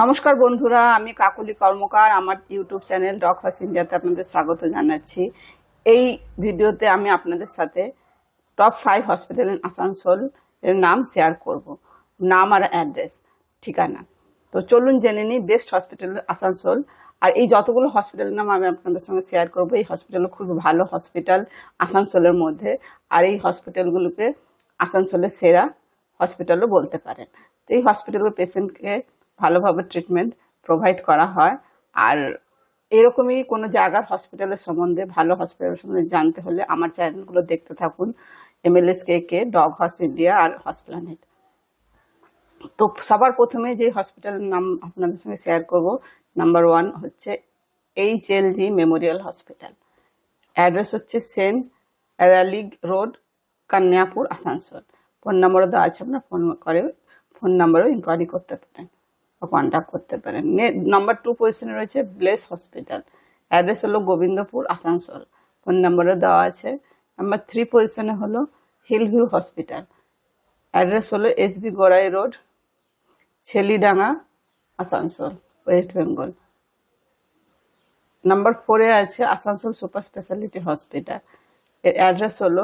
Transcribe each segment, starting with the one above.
নমস্কার বন্ধুরা, আমি কাকলি কর্মকার। আমার ইউটিউব চ্যানেল ডগ হাউস ইন্ডিয়াতে আপনাদের স্বাগত জানাচ্ছি। এই ভিডিওতে আমি আপনাদের সাথে টপ 5 হসপিটাল ইন আসানসোল এর নাম শেয়ার করব, নাম আর অ্যাড্রেস, ঠিকানা। তো চলুন জেনে নিই বেস্ট হসপিটাল আসানসোল। আর এই যতগুলো হসপিটালের নাম আমি আপনাদের সঙ্গে শেয়ার করব, এই হসপিটালগুলো খুব ভালো হসপিটাল আসানসোলের মধ্যে। আর এই হসপিটালগুলোকে আসানসোলের সেরা হসপিটালও বলতে পারেন। তো এই হসপিটালের পেশেন্টকে ভালোভাবে ট্রিটমেন্ট প্রোভাইড করা হয়। আর এরকমই কোনো জায়গার হসপিটালের সম্বন্ধে, ভালো হসপিটালের সম্বন্ধে জানতে হলে আমার চ্যানেলগুলো দেখতে থাকুন, MLSKK, ডগ হাউস ইন্ডিয়া আর হসপ্ল্যানেট। তো সবার প্রথমে যে হসপিটালের নাম আপনাদের সঙ্গে শেয়ার করব, নাম্বার 1 হচ্ছে HLG মেমোরিয়াল হসপিটাল। অ্যাড্রেস হচ্ছে সেন্ট অ্যারালিগ রোড, কন্যাপুর, আসানসোল। ফোন নম্বরও দেওয়া আছে, আপনার ফোন নম্বরেও ইনকোয়ারি করতে পারেন বা কন্ট্যাক্ট করতে পারেন। নাম্বার 2 পজিশনে রয়েছে ব্লেস হসপিটাল। অ্যাড্রেস হলো গোবিন্দপুর, আসানসোল। ফোন নম্বরও দেওয়া আছে। নাম্বার 3 পজিশনে হলো হিল ভিউ হসপিটাল। অ্যাড্রেস হলো SB Gorai road, Chelidanga, Asansol, West Bengal. Number 4-এ আছে আসানসোল সুপার স্পেশালিটি হসপিটাল। এর অ্যাড্রেস হলো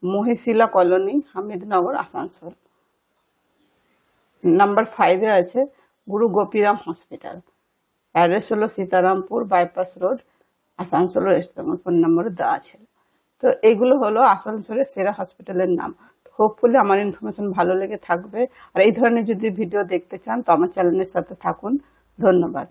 মহিশিলা কলোনি, হামিদনগর, আসানসোল। নাম্বার 5-এ আছে গুরু গোপীরাম হসপিটাল। অ্যাড্রেস হলো Sitarampur bypass road, Asansol, West Bengal. Phone নম্বরও দেওয়া আছে। তো এইগুলো হলো আসানসোলের সেরা হসপিটালের নাম। হোপফুলি আমার ইনফরমেশন ভালো লেগে থাকবে। আর এই ধরনের যদি ভিডিও দেখতে চান তো আমার চ্যানেলের সাথে থাকুন। ধন্যবাদ।